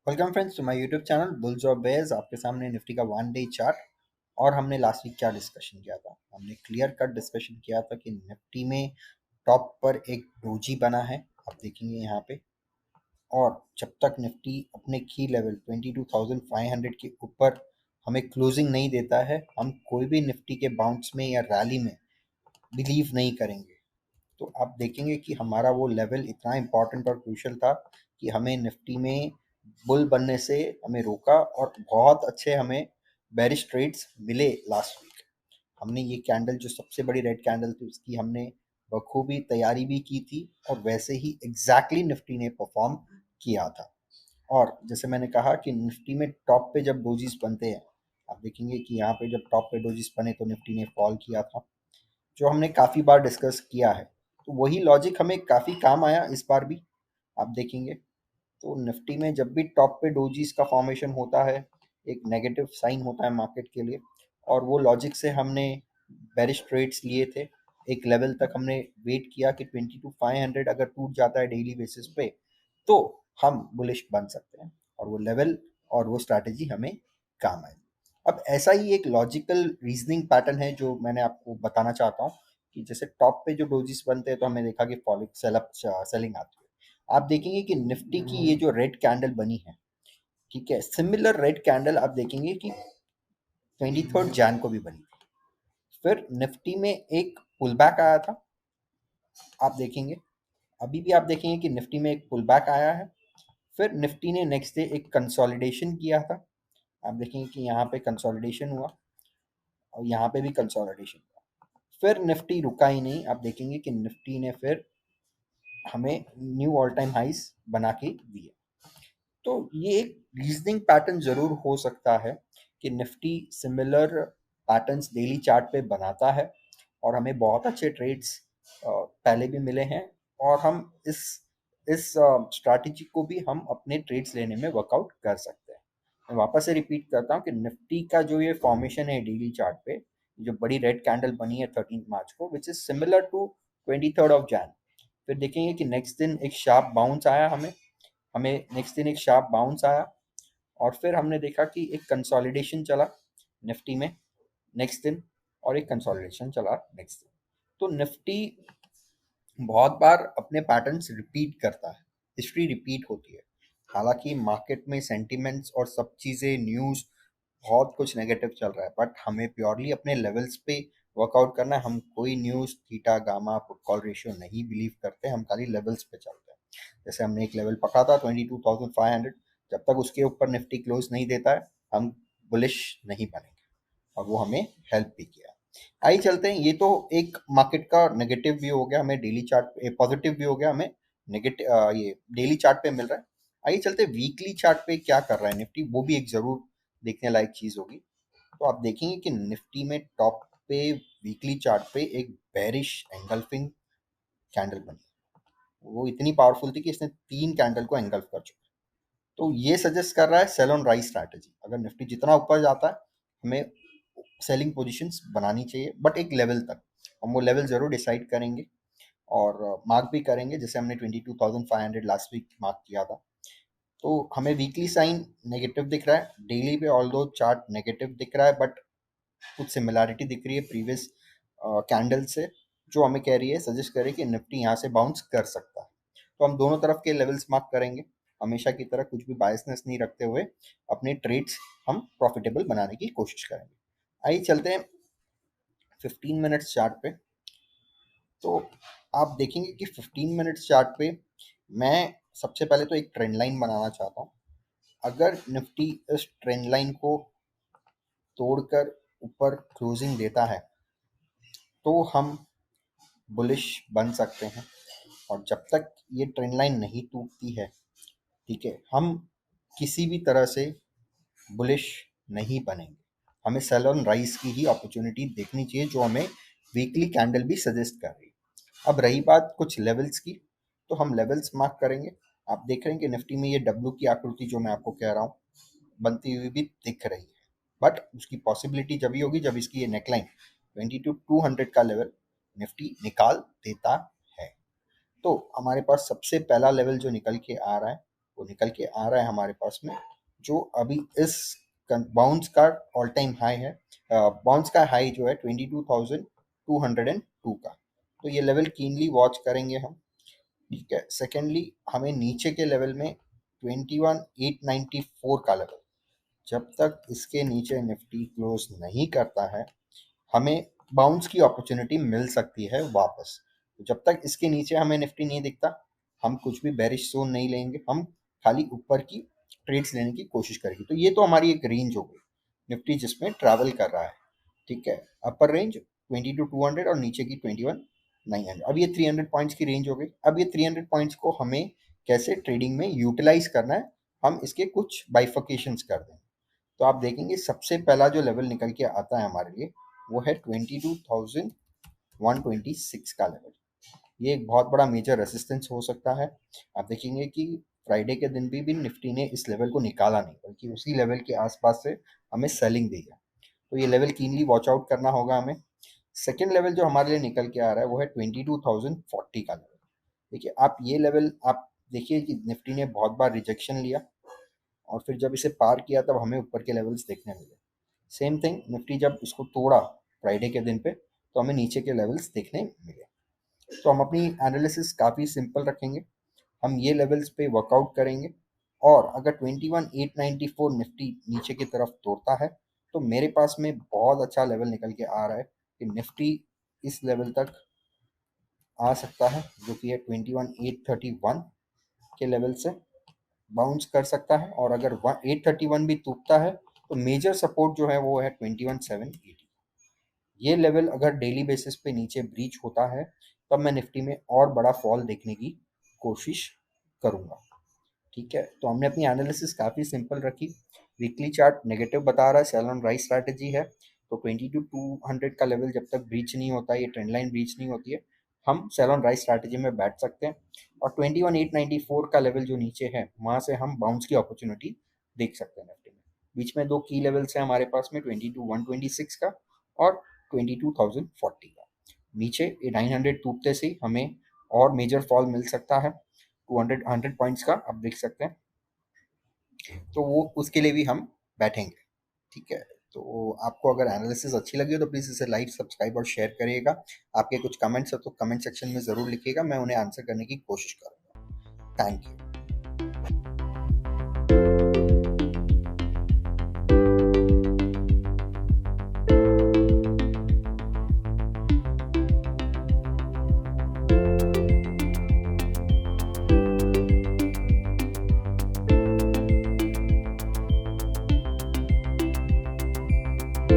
Welcome friends to my YouTube channel bulls और bears. आपके सामने निफ्टी का वन डे चार्ट। और हमने लास्ट वीक क्या डिस्कशन किया था? हमने क्लियर कट डिस्कशन किया था कि निफ्टी में टॉप पर एक डोजी बना है, आप देखेंगे यहाँ पे। और जब तक निफ्टी अपने की लेवल 22,500 के ऊपर हमें क्लोजिंग नहीं देता है, हम कोई भी निफ्टी के बाउंस में या रैली में बिलीव नहीं करेंगे। तो आप देखेंगे कि हमारा वो लेवल इतना इम्पोर्टेंट और क्रूशियल था कि हमें निफ्टी में बुल बनने से हमें रोका और बहुत अच्छे हमें बेरिश ट्रेड्स मिले लास्ट वीक। हमने ये कैंडल जो सबसे बड़ी रेड कैंडल थी उसकी हमने बखूबी तैयारी भी की थी और वैसे ही एग्जैक्टली निफ्टी ने परफॉर्म किया था। और जैसे मैंने कहा कि निफ्टी में टॉप पे जब डोजीज बनते हैं, आप देखेंगे कि यहाँ पे जब टॉप पे डोजीज बने तो निफ्टी ने फॉल किया था, जो हमने काफ़ी बार डिस्कस किया है। तो वही लॉजिक हमें काफ़ी काम आया इस बार भी, आप देखेंगे। तो निफ्टी में जब भी टॉप पे डोजीज का फॉर्मेशन होता है, एक नेगेटिव साइन होता है मार्केट के लिए। और वो लॉजिक से हमने बेरिश ट्रेड्स लिए थे। एक लेवल तक हमने वेट किया कि 22,500 अगर टूट जाता है डेली बेसिस पे तो हम बुलिश बन सकते हैं, और वो लेवल और वो स्ट्रैटेजी हमें काम आई। अब ऐसा ही एक लॉजिकल रीजनिंग पैटर्न है जो मैंने आपको बताना चाहता हूँ कि जैसे टॉप पे जो डोजीज बनते हैं तो हमें देखा कि फॉलिंग सेलिंग आती है। आप देखेंगे कि निफ्टी की ये जो रेड कैंडल बनी है, ठीक है, सिमिलर रेड कैंडल आप देखेंगे कि 23 जैन को भी बनी थी। फिर निफ्टी में एक पुल बैक आया था, आप देखेंगे। अभी भी आप देखेंगे कि निफ्टी में एक पुल बैक आया है। फिर निफ्टी ने नेक्स्ट डे एक कंसोलिडेशन किया था, आप देखेंगे कि यहाँ पे कंसोलिडेशन हुआ और यहाँ पे भी कंसोलिडेशन हुआ। फिर निफ्टी रुका ही नहीं, आप देखेंगे कि निफ्टी ने फिर हमें न्यू ऑल टाइम हाइस बना के दिए। तो ये एक रीजनिंग पैटर्न जरूर हो सकता है कि Nifty similar patterns daily chart पे बनाता है और हमें बहुत अच्छे ट्रेड्स पहले भी मिले हैं। और हम इस स्ट्रैटेजी को भी हम अपने ट्रेड्स लेने में वर्कआउट कर सकते हैं। मैं वापस से रिपीट करता हूँ कि निफ्टी का जो ये फॉर्मेशन है डेली चार्ट पे, जो बड़ी रेड कैंडल बनी है 13 मार्च को, विच इज सिमिलर टू 23 जैन। फिर देखेंगे कि नेक्स्ट दिन एक शार्प बाउंस आया, हमें हमें नेक्स्ट दिन एक शार्प बाउंस आया। और फिर हमने देखा कि एक कंसोलिडेशन चला निफ्टी में नेक्स्ट दिन, और एक कंसोलिडेशन चला नेक्स्ट दिन। तो निफ्टी बहुत बार अपने पैटर्न्स रिपीट करता है, हिस्ट्री रिपीट होती है। हालांकि मार्केट में सेंटिमेंट्स और सब चीज़ें न्यूज़ बहुत कुछ नेगेटिव चल रहा है, बट हमें प्योरली अपने लेवल्स पे वर्कआउट करना है। हम कोई news theta gamma put call ratio नहीं बिलीव करते, हम खाली लेवल्स पे चलते हैं। जैसे हमने एक लेवल पकड़ा था 22,500, जब तक उसके ऊपर निफ्टी क्लोज नहीं देता है हम बुलिश नहीं बनेंगे, और वो हमें हेल्प भी किया। आइए चलते हैं, ये तो एक मार्केट का नेगेटिव व्यू हो गया, हमें डेली चार्ट पॉजिटिव व्यू हो गया, हमें नेगेटिव ये डेली चार्ट पे मिल रहा है। आइए चलते हैं वीकली चार्ट पे क्या कर रहा है निफ्टी, वो भी एक जरूर देखने लायक चीज होगी। तो आप देखेंगे कि निफ्टी में टॉप पे वीकली चार्ट पे एक बेरिश एंगल्फिंग कैंडल बनी। वो इतनी पावरफुल थी कि इसने 3 कैंडल को एंगल्फ कर चुका। तो ये सजेस्ट कर रहा है सेल ऑन राइज स्ट्रैटेजी। अगर निफ्टी जितना ऊपर जाता है हमें सेलिंग पोजीशंस बनानी चाहिए, बट एक लेवल तक। हम वो लेवल जरूर डिसाइड करेंगे और मार्क भी करेंगे, जैसे हमने 22,500 लास्ट वीक मार्क किया था। तो हमें वीकली साइन नेगेटिव दिख रहा है, डेली पे ऑल दो चार्ट नेगेटिव दिख रहा है, बट कुछ सिमिलैरिटी दिख रही है प्रीवियस कैंडल से, जो हमें कह रही है, सजेस्ट कर रही है कि निफ्टी यहाँ से बाउंस कर सकता है। तो हम दोनों तरफ के लेवल्स मार्क करेंगे, हमेशा की तरह कुछ भी बायसनेस नहीं रखते हुए अपने ट्रेड्स हम प्रॉफिटेबल बनाने की कोशिश करेंगे। आइए चलते हैं 15 मिनट्स चार्ट पे। तो आप देखेंगे कि 15 मिनट्स चार्ट पे मैं सबसे पहले तो एक ट्रेंड लाइन बनाना चाहता हूँ। अगर निफ्टी इस ट्रेंड लाइन को तोड़कर ऊपर क्लोजिंग देता है तो हम बुलिश बन सकते हैं। और जब तक ये ट्रेंड लाइन नहीं टूटती है, ठीक है, हम किसी भी तरह से बुलिश नहीं बनेंगे। हमें सेल ऑन राइज की ही अपॉर्चुनिटी देखनी चाहिए, जो हमें वीकली कैंडल भी सजेस्ट कर रही है। अब रही बात कुछ लेवल्स की, तो हम लेवल्स मार्क करेंगे। आप देख रहे हैं कि निफ्टी में ये डब्ल्यू की आकृति जो मैं आपको कह रहा हूँ बनती हुई भी दिख रही है, बट उसकी पॉसिबिलिटी जब ही होगी जब इसकी ये नेकलाइन 22,200 का लेवल निफ्टी निकाल देता है। तो हमारे पास सबसे पहला लेवल जो निकल के आ रहा है वो निकल के आ रहा है हमारे पास में, जो अभी इस बाउंस का ऑल टाइम हाई है। बाउंस का हाई जो है 22,202 का, तो ये लेवल कीनली वॉच करेंगे हम। ठीक है, सेकेंडली हमें नीचे के लेवल में 21,894 का लेवल, जब तक इसके नीचे निफ्टी क्लोज नहीं करता है हमें बाउंस की अपॉर्चुनिटी मिल सकती है वापस। तो जब तक इसके नीचे हमें निफ्टी नहीं दिखता हम कुछ भी बेरिश जोन नहीं लेंगे, हम खाली ऊपर की ट्रेड्स लेने की कोशिश करेंगे। तो ये तो हमारी एक रेंज हो गई निफ्टी जिसमें ट्रैवल कर रहा है। ठीक है, अपर रेंज 22,200 और नीचे की 21,900। अब ये 300 पॉइंट्स की रेंज हो गई। अब ये 300 पॉइंट्स को हमें कैसे ट्रेडिंग में यूटिलाइज करना है, हम इसके कुछ बाइफिकेशंस कर दें। तो आप देखेंगे सबसे पहला जो लेवल निकल के आता है हमारे लिए वो है 22,126 का लेवल। ये एक बहुत बड़ा मेजर रेसिस्टेंस हो सकता है। आप देखेंगे कि फ्राइडे के दिन भी निफ्टी ने इस लेवल को निकाला नहीं, बल्कि उसी लेवल के आसपास से हमें सेलिंग दी है। तो ये लेवल कीनली वॉच आउट करना होगा हमें। सेकेंड लेवल जो हमारे लिए निकल के आ रहा है वो है 22,040 का लेवल। देखिए आप ये लेवल आप देखिए कि निफ्टी ने बहुत बार रिजेक्शन लिया और फिर जब इसे पार किया तब हमें ऊपर के लेवल्स देखने मिले। सेम थिंग निफ्टी जब इसको तोड़ा फ्राइडे के दिन पे तो हमें नीचे के लेवल्स देखने मिले। तो हम अपनी एनालिसिस काफ़ी सिंपल रखेंगे, हम ये लेवल्स पे वर्कआउट करेंगे और अगर 21,894 निफ्टी नीचे की तरफ तोड़ता है तो मेरे पास में बहुत अच्छा लेवल निकल के आ रहा है कि निफ्टी इस लेवल तक आ सकता है, जो कि है 21,831 के लेवल से बाउंस कर सकता है। और अगर 831 भी टूटता है तो मेजर सपोर्ट जो है वो है 21,780। ये लेवल अगर डेली बेसिस पे नीचे ब्रीच होता है तब मैं निफ्टी में और बड़ा फॉल देखने की कोशिश करूंगा। ठीक है, तो हमने अपनी एनालिसिस काफ़ी सिंपल रखी। वीकली चार्ट नेगेटिव बता रहा है, सेल ऑन राइज स्ट्रैटेजी है। तो 22,200 का लेवल जब तक ब्रीच नहीं होता, ये ट्रेंड लाइन ब्रीच नहीं होती है, हम सेल ऑन राइज स्ट्रैटेजी में बैठ सकते हैं। और 21,894 का लेवल जो नीचे है वहाँ से हम बाउंस की अपॉर्चुनिटी देख सकते हैं निफ्टी में। बीच में दो की लेवल्स हैं हमारे पास में 22,126 का और 22,040 का। नीचे ये 900 टूटते से ही हमें और मेजर फॉल मिल सकता है 200 पॉइंट्स का, आप देख सकते हैं। तो वो उसके लिए भी हम बैठेंगे। ठीक है, तो आपको अगर एनालिसिस अच्छी लगी हो तो प्लीज़ इसे लाइक सब्सक्राइब और शेयर करिएगा। आपके कुछ कमेंट्स हो तो कमेंट सेक्शन में ज़रूर लिखिएगा, मैं उन्हें आंसर करने की कोशिश करूँगा। Thank you.